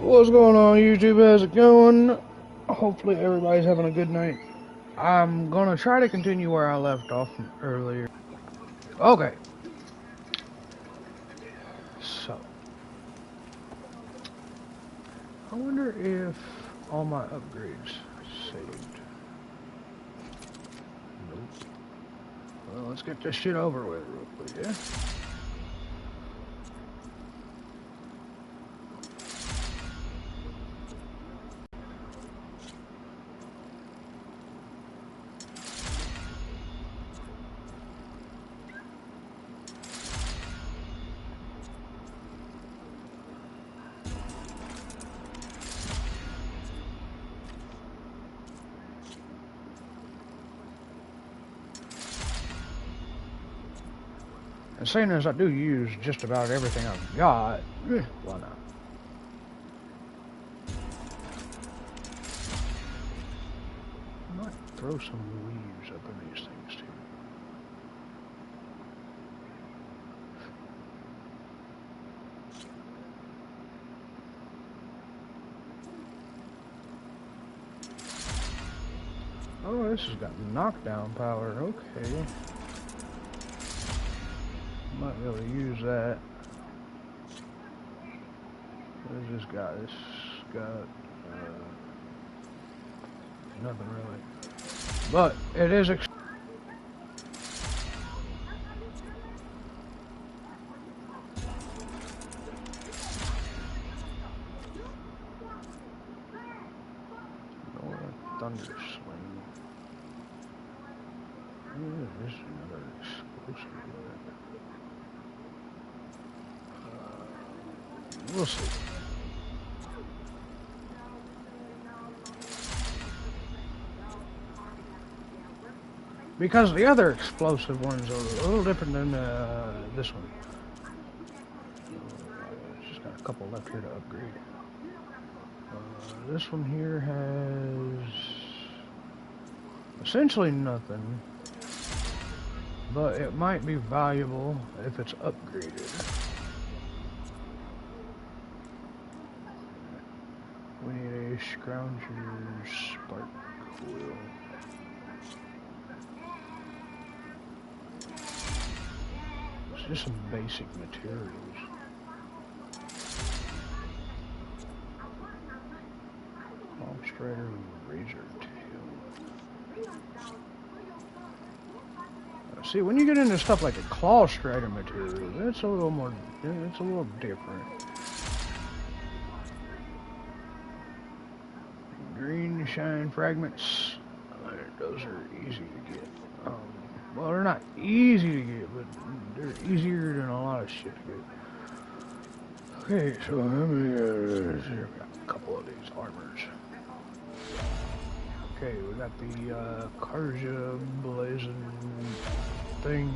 What's going on, YouTube? How's it going? Hopefully everybody's having a good night. I'm gonna try to continue where I left off from earlier. Okay. So, I wonder if all my upgrades saved. Nope. Well, let's get this shit over with real quick, yeah? And seeing as I do use just about everything I've got, why not? I might throw some leaves up in these things too. Oh, this has got knockdown power, okay. Might be able to use that. What is this guy? This got nothing really. But it is thunder swing. This is another explosive. We'll see. Because the other explosive ones are a little different than this one. Just got a couple left here to upgrade. This one here has essentially nothing, but it might be valuable if it's upgraded. We need a Scrounger's spark coil. It's just some basic materials. Palm strider, razor tail. See, when you get into stuff like a claw strider material, it's a little more, it's a little different. Green shine fragments. Those are easy to get. Well, they're not easy to get, but they're easier than a lot of shit to get. Okay, so how many? Got a couple of these armors. Okay, we got the Karja blazing thing.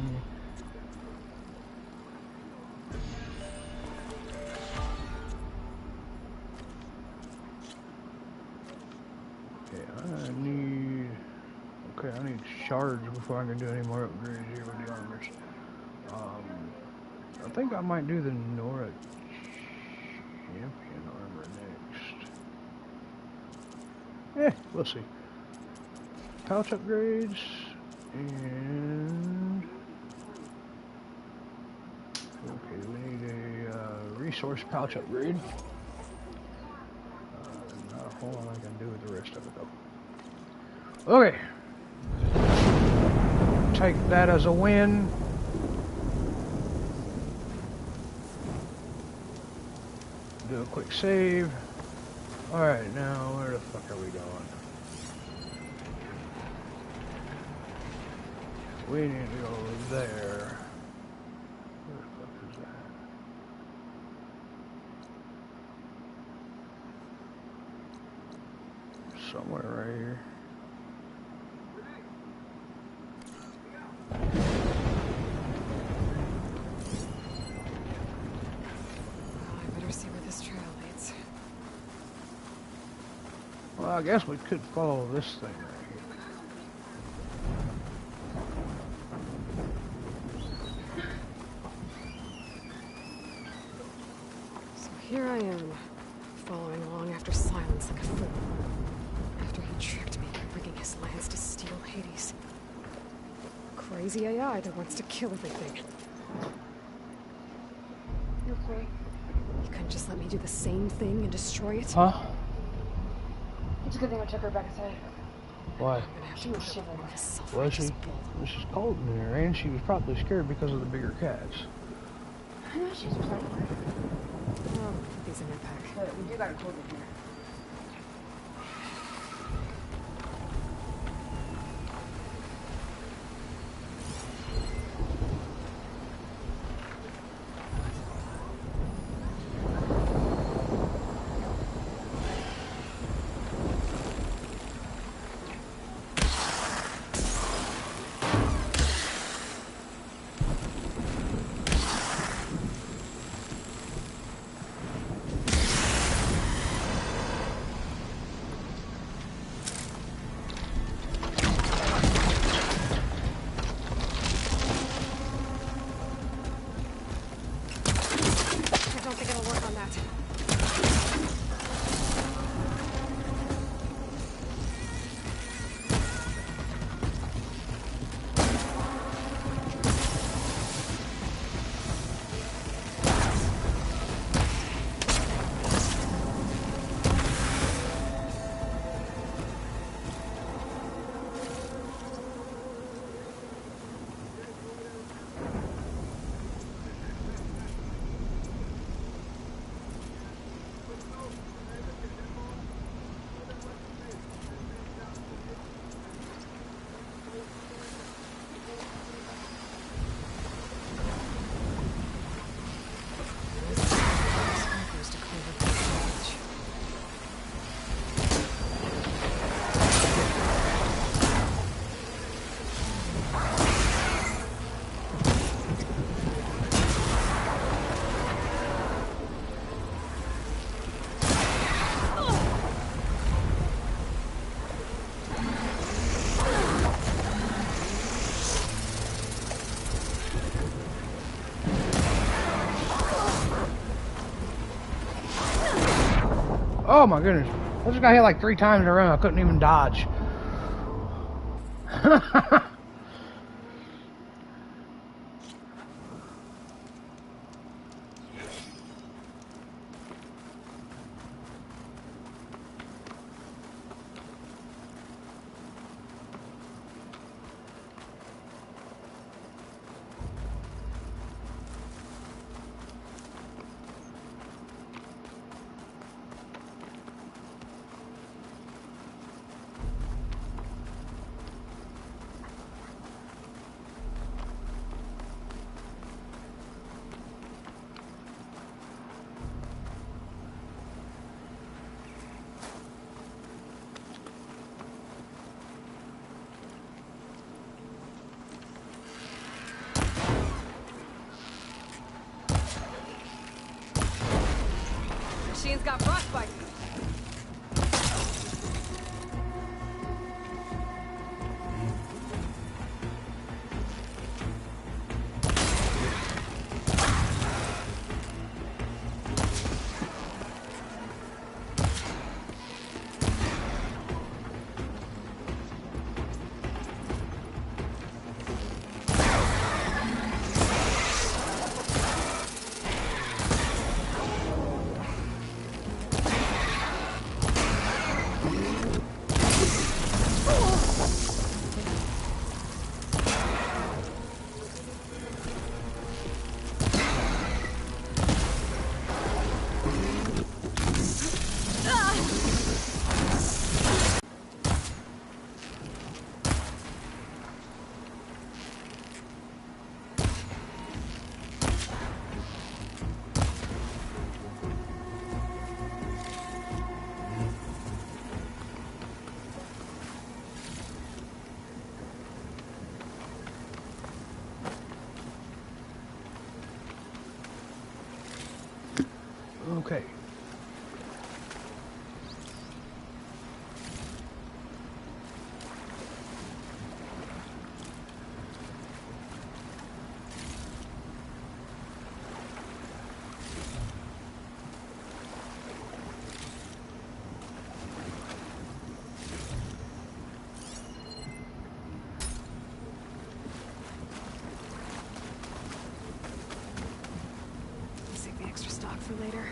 I need shards before I can do any more upgrades here with the armors. I think I might do the Nora champion armor next. We'll see. Pouch upgrades and okay, we need a resource pouch upgrade. Not a whole lot I can do with the rest of it though. Okay. Take that as a win. Do a quick save. Alright, now where the fuck are we going? We need to go there. Where the fuck is that? Somewhere right here. Well, I guess we could follow this thing right here. So here I am, following Hades. Crazy AI that wants to kill everything. Okay. You couldn't just let me do the same thing and destroy it? Huh? It's a good thing I took her back inside. Why? She was shivering. Was she? She's cold in there, and she was probably scared because of the bigger cats. I know she's playing. Oh, put these in my pack. But we do got a cold in here. I don't think it'll work on that. Snipers to clear the village. Oh my goodness. I just got hit like 3 times in a row. I couldn't even dodge. Machine's got frostbite. Okay. for later.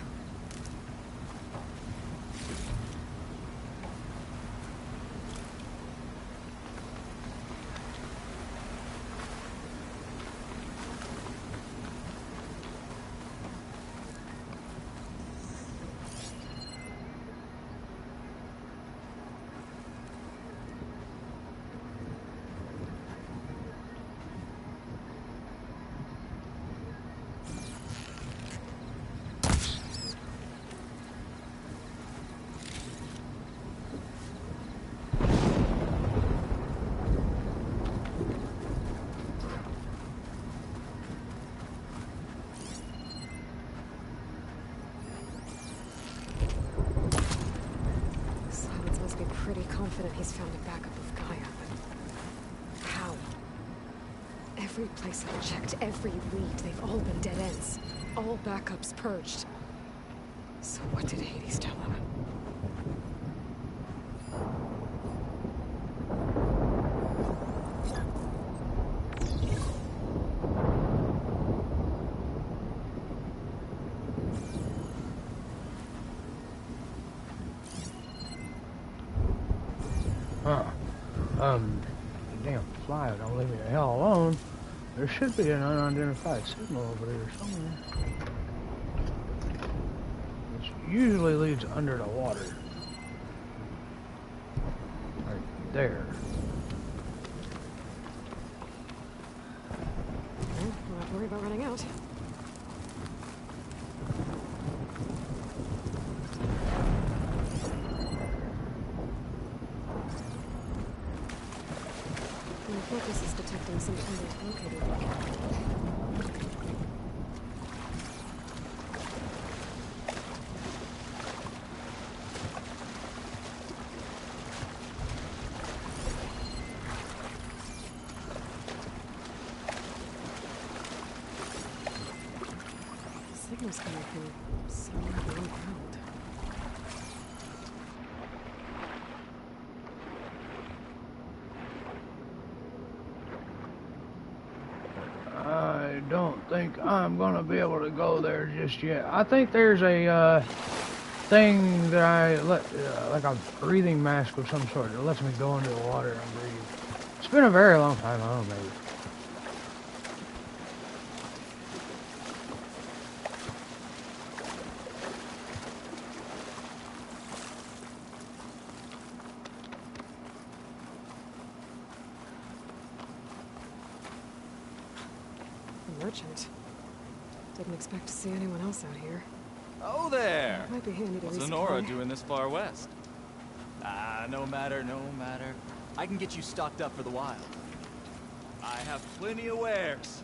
Silence must be pretty confident he's found a backup of Gaia, but how? Every place I've checked, every lead, they've all been dead ends. All backups purged. So what did Hades tell him? Huh. Damn fly, don't leave me the hell alone. There should be an unidentified signal over there somewhere. Which usually leads under the water. Right there. Well, don't have to worry about running out. My focus is detecting some kind of locator beacon. The signal's coming from somewhere underground. I don't think I'm gonna be able to go there just yet. I think there's a thing that I let, like a breathing mask of some sort that lets me go into the water and breathe. It's been a very long time. I don't know, maybe. A merchant. Didn't expect to see anyone else out here. Oh there! Might be handy to What's resupply. Lenora doing this far west? Ah, no matter, no matter. I can get you stocked up for the wild. I have plenty of wares.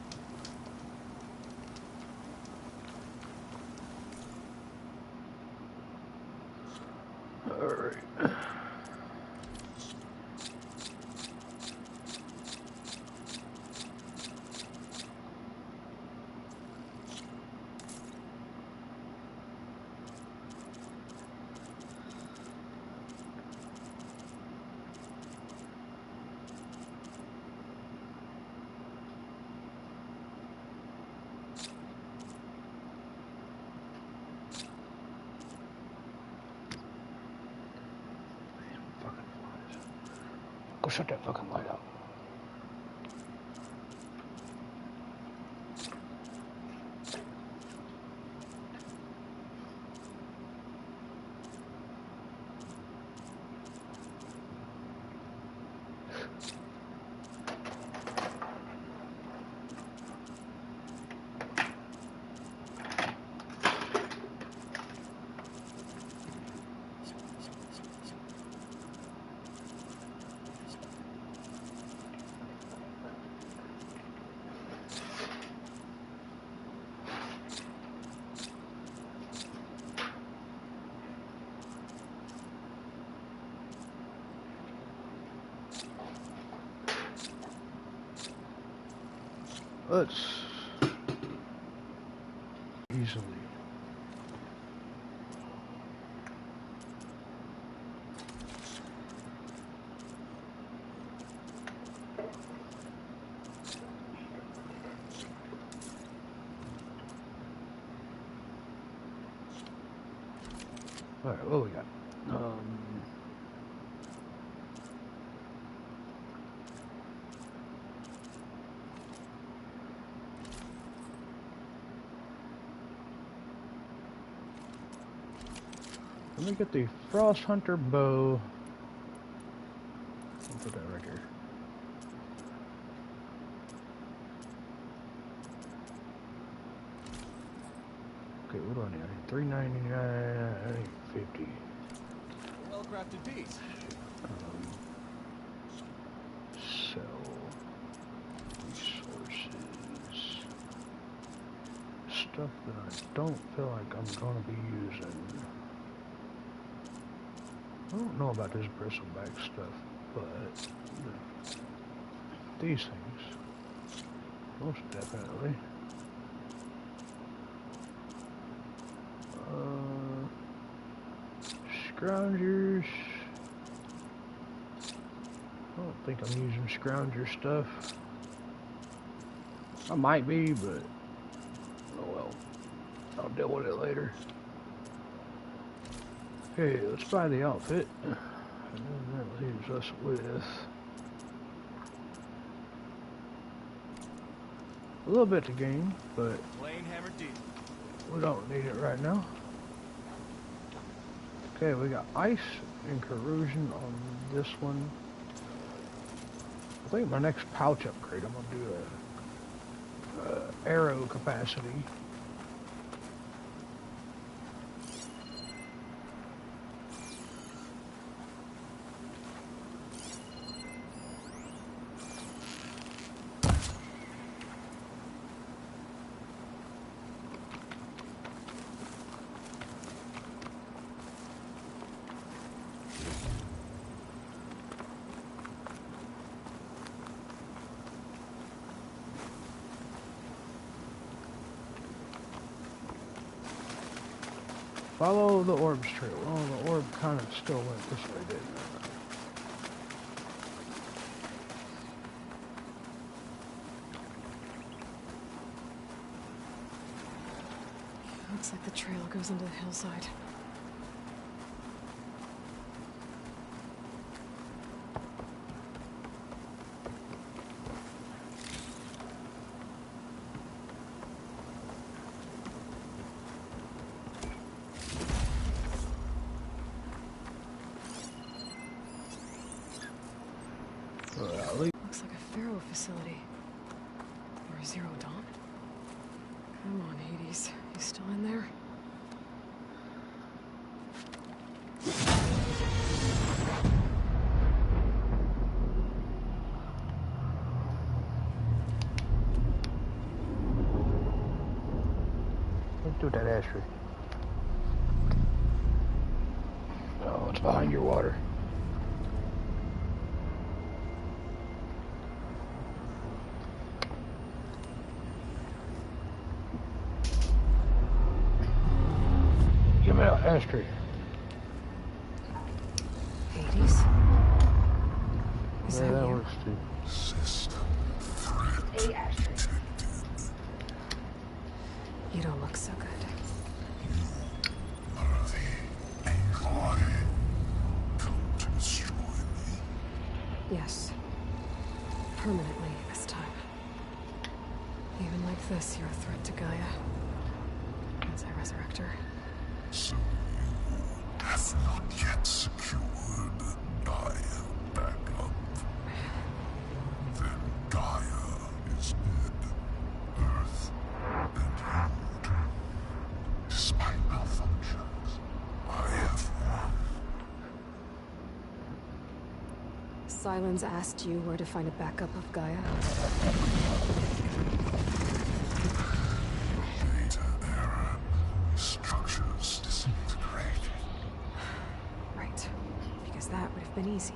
Alright. Fucking flies. Go shut that fucking light out. Let's easily. Alright, what we got? Let me get the Frost Hunter bow. I'll put that right here. Okay, what do I need? $3.99, $50. Well-crafted piece. Sell resources. Stuff that I don't feel like I'm gonna be using. I don't know about this bristleback stuff, but these things, most definitely. Scroungers. I don't think I'm using scrounger stuff. I might be, but oh well. I'll deal with it later. Okay, let's buy the outfit. And then that leaves us with a little bit to gain, but Plain hammered deep. we don't need it right now. Okay, we got ice and corrosion on this one. I think my next pouch upgrade, I'm gonna do a arrow capacity. Follow the orbs trail. Oh, the orb kind of still went this way, didn't it? Looks like the trail goes into the hillside. Looks like a Pharaoh facility. Or a Zero Dawn. Come on, Hades. You still in there? Let's do that ashtray. Oh, it's behind your water. Give me that ashtray. Hades? Is Yeah, that that you? works too. A ashtray. You don't look so good. Yes. Permanently this time. Even like this, you're a threat to Gaia. Once I resurrect her. So you have not yet secured Gaia back up. Then Gaia is dead. Earth and you, despite malfunctions, I have won. Silence asked you where to find a backup of Gaia? Data error. Structures disintegrated. Right. Because that would have been easy.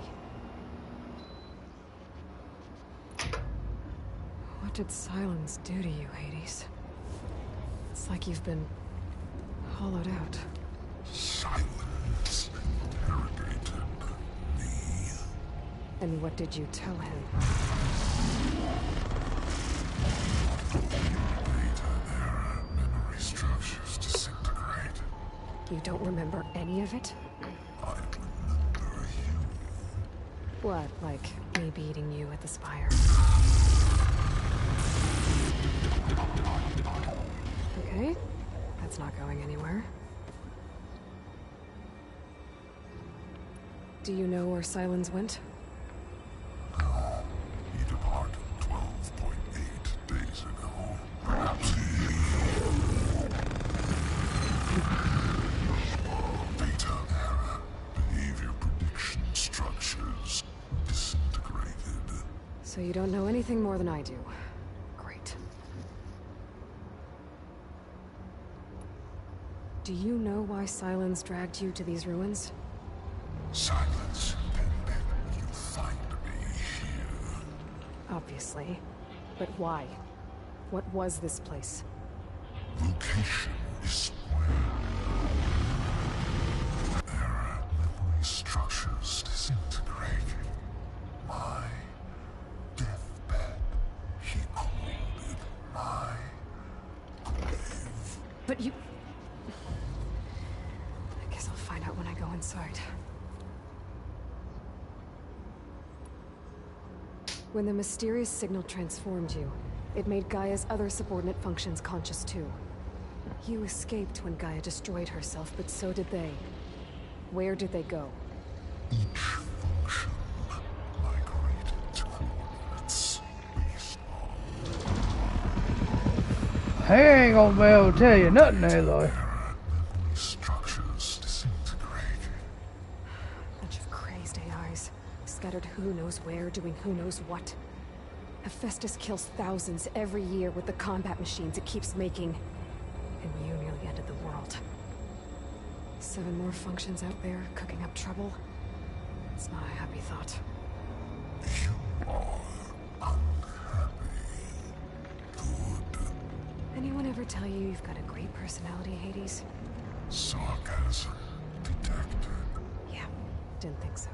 What did silence do to you, Hades? It's like you've been hollowed out. Silence interrogated me. And what did you tell him? Data error. Memory structures disintegrate. You don't remember any of it? I remember you. What, like me beating you at the spire? Okay, that's not going anywhere. Do you know where Silence went? No, he departed 12.8 days ago. Perhaps he... Beta error. Behavior prediction structures disintegrated. So you don't know anything more than I do. Great. Do you know why Silence dragged you to these ruins? Silence intended you find me here. Obviously. But why? What was this place? Location is where error memory structures disintegrating. My deathbed, he called it my grave. But you... I guess I'll find out when I go inside. When the mysterious signal transformed you, it made Gaia's other subordinate functions conscious too. You escaped when Gaia destroyed herself, but so did they. Where did they go? Each function migrated to coordinates based on I ain't gonna be able to tell you nothing, Aloy. error memory structures disintegrating. Bunch of crazed AIs, scattered who knows where, doing who knows what. Hephaestus kills thousands every year with the combat machines it keeps making. And you nearly ended the world. 7 more functions out there, cooking up trouble. It's not a happy thought. You are unhappy. Good. Anyone ever tell you you've got a great personality, Hades? Sarcasm detected. Yeah, didn't think so.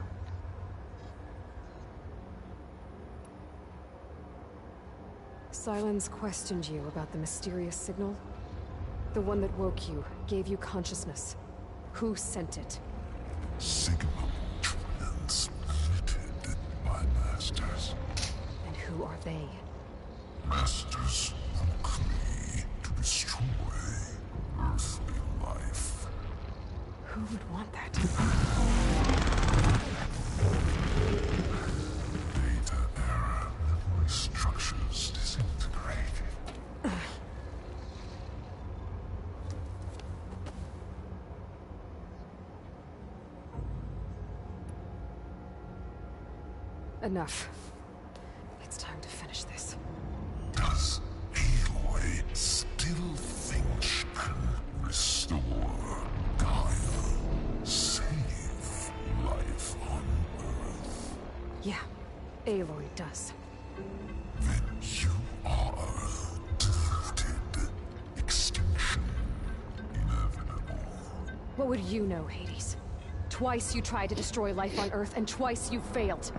Silence questioned you about the mysterious signal. The one that woke you, gave you consciousness. Who sent it? Signal transmitted by masters. And who are they? Masters woke me to destroy earthly life. Who would want that? Data error memory structures disintegrated. Enough. It's time to finish this. Does Aloy still think she can restore Gaia? Save life on Earth? Yeah, Aloy does. Then you are defeated. Extinction inevitable. What would you know, Hades? Twice you tried to destroy life on Earth, and twice you failed.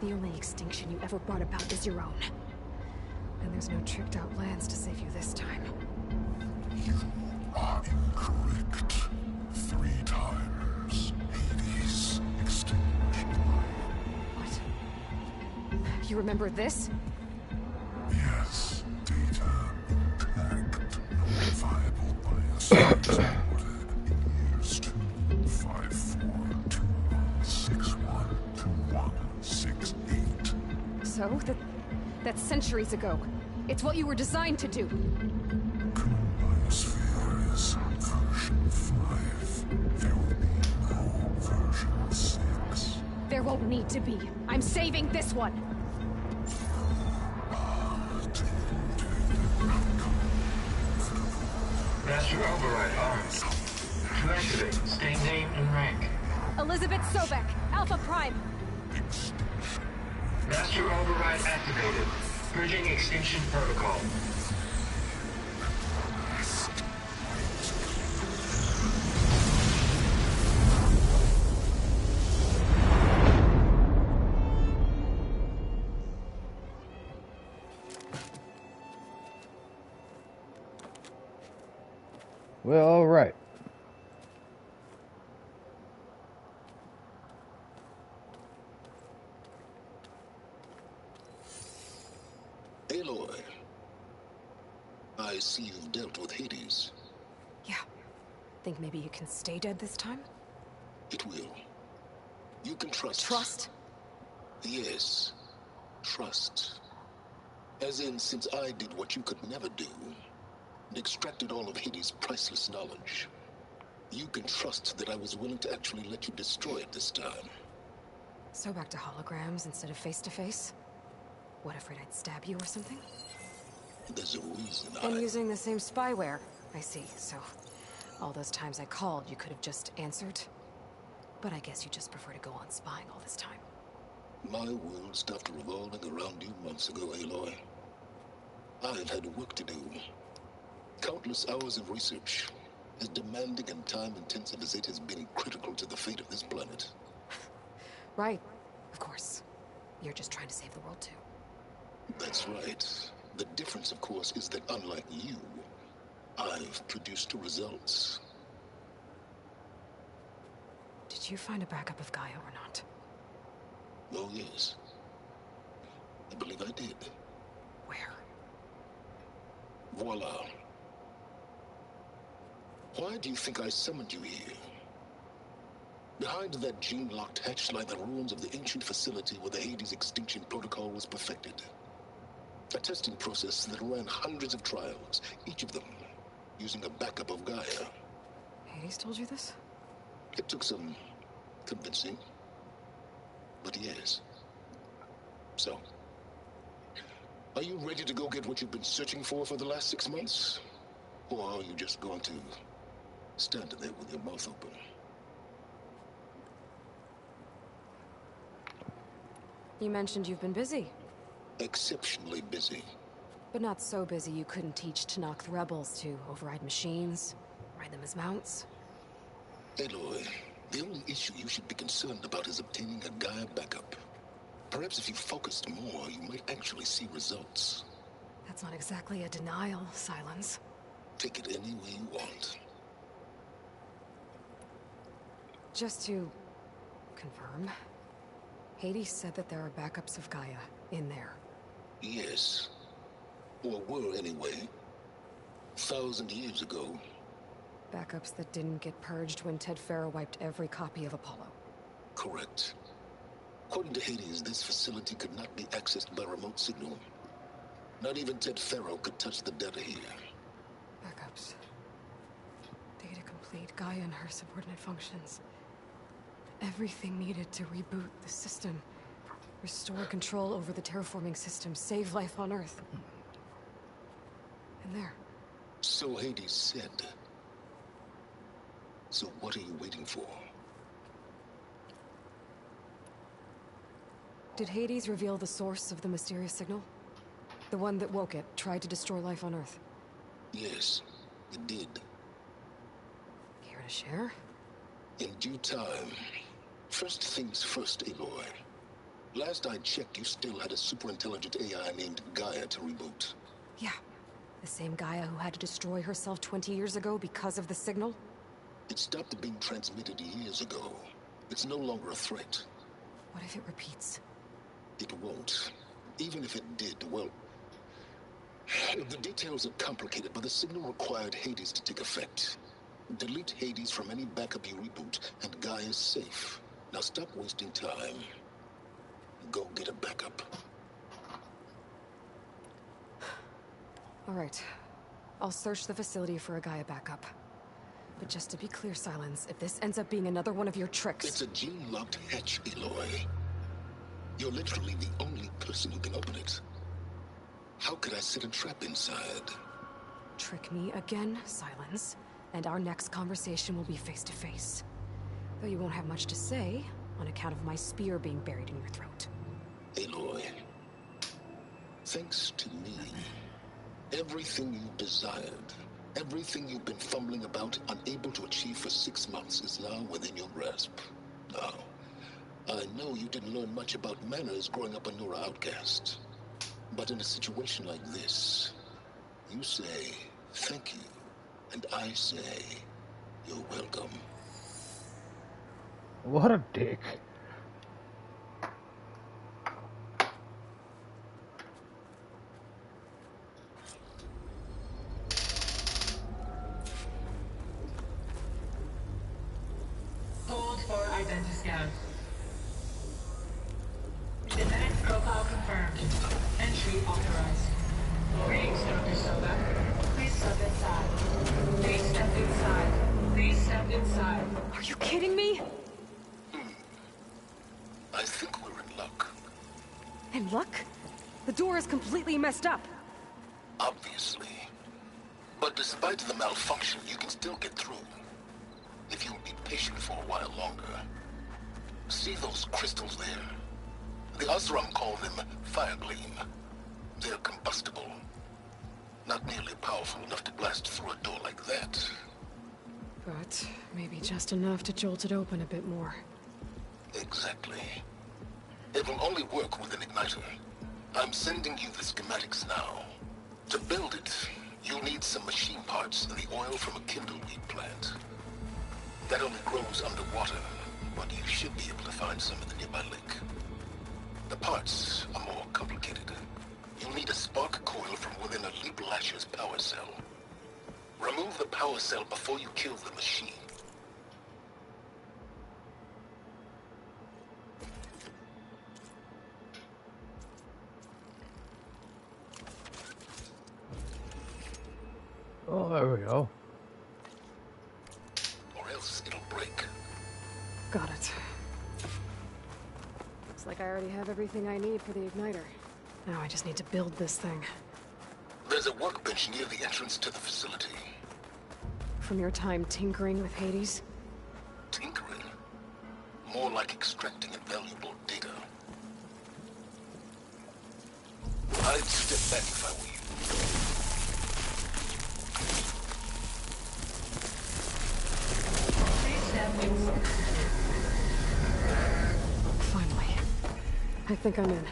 The only extinction you ever brought about is your own. And there's no tricked out plans to save you this time. You are incorrect. 3 times. Hades extinguished life. What? You remember this? Yes, data intact. Viable bioscience reported in years 254, 2161, 2168. So? That's centuries ago. It's what you were designed to do. Current biosphere is version 5. There will be no version 6. There won't need to be. I'm saving this one. Master override arms. To activate, state name and rank. Elizabeth Sobek, Alpha Prime. Master override activated. Bridging extinction protocol. Well, alright. see you've dealt with Hades. Yeah. Think maybe you can stay dead this time? It will. You can trust. Trust? Yes. Trust. As in, since I did what you could never do, and extracted all of Hades' priceless knowledge, you can trust that I was willing to actually let you destroy it this time. So back to holograms instead of face-to-face? What, afraid I'd stab you or something? There's a reason And using the same spyware. I see, so all those times I called, you could have just answered. But I guess you just prefer to go on spying all this time. My world stopped revolving around you months ago, Aloy. I've had work to do. Countless hours of research, as demanding and time-intensive as it has been critical to the fate of this planet. Right, of course. You're just trying to save the world too. That's right. The difference, of course, is that unlike you, I've produced results. Did you find a backup of Gaia or not? Oh, yes. I believe I did. Where? Voila. Why do you think I summoned you here? Behind that gene-locked hatch lie the ruins of the ancient facility where the Hades extinction protocol was perfected. A testing process that ran hundreds of trials, each of them using a backup of Gaia. Hades told you this? It took some convincing, but yes. So, are you ready to go get what you've been searching for the last 6 months? Or are you just going to stand there with your mouth open? You mentioned you've been busy. Exceptionally busy. But not so busy you couldn't teach Tanakh the rebels to override machines, ride them as mounts. Aloy, the only issue you should be concerned about is obtaining a Gaia backup. Perhaps if you focused more, you might actually see results. That's not exactly a denial, Silence. Take it any way you want. Just to confirm, Hades said that there are backups of Gaia in there. Yes. Or were anyway. 1,000 years ago. Backups that didn't get purged when ted4 wiped every copy of Apollo. Correct. According to Hades, this facility could not be accessed by remote signal. Not even ted4 could touch the data here. Backups. Data complete, Gaia and her subordinate functions. Everything needed to reboot the system. Restore control over the terraforming system, save life on Earth. And there. So Hades said. So what are you waiting for? Did Hades reveal the source of the mysterious signal? The one that woke it, tried to destroy life on Earth? Yes, it did. Care to share? In due time. First things first, Aloy. Last I checked, you still had a super-intelligent AI named Gaia to reboot. Yeah. The same Gaia who had to destroy herself 20 years ago because of the signal? It stopped being transmitted years ago. It's no longer a threat. What if it repeats? It won't. Even if it did, well... The details are complicated, but the signal required Hades to take effect. Delete Hades from any backup you reboot, and Gaia's safe. Now stop wasting time. Go get a backup. All right. I'll search the facility for a Gaia backup. But just to be clear, Silence, if this ends up being another one of your tricks... It's a gene-locked hatch, Aloy. You're literally the only person who can open it. How could I set a trap inside? Trick me again, Silence, and our next conversation will be face-to-face. Though you won't have much to say, on account of my spear being buried in your throat. Aloy, thanks to me, everything you desired, everything you've been fumbling about, unable to achieve for 6 months, is now within your grasp. Now, I know you didn't learn much about manners growing up a Nora outcast. But in a situation like this, you say, thank you, and I say, you're welcome. What a dick. scan. Genetic profile confirmed. Entry authorized. Greetings, Dr. Soda. Please step inside. Please step inside. Please step inside. Are you kidding me? I think we're in luck. In luck? The door is completely messed up. Obviously. But despite the malfunction, you can still get through. If you'll be patient for a while longer. See those crystals there? The Osram call them fire gleam. They're combustible. Not nearly powerful enough to blast through a door like that. But maybe just enough to jolt it open a bit more. Exactly. It will only work with an igniter. I'm sending you the schematics now. To build it, you'll need some machine parts and the oil from a kindleweed plant. That only grows underwater, but you should be able to find some in the nearby lake. The parts are more complicated. You'll need a spark coil from within a Leap Lasher's power cell. Remove the power cell before you kill the machine. Oh, there we go. Or else it'll break. Got it. Looks like I already have everything I need for the igniter. Now I just need to build this thing. There's a workbench near the entrance to the facility. From your time tinkering with Hades? Tinkering? More like extracting invaluable data. I'd step back if I were you. Please step inside. Finally. I think I'm in.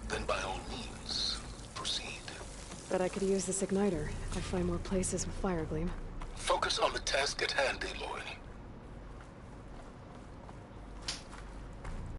Then by all means, proceed. Bet I could use this igniter if I find more places with fire gleam. Focus on the task at hand, Aloy.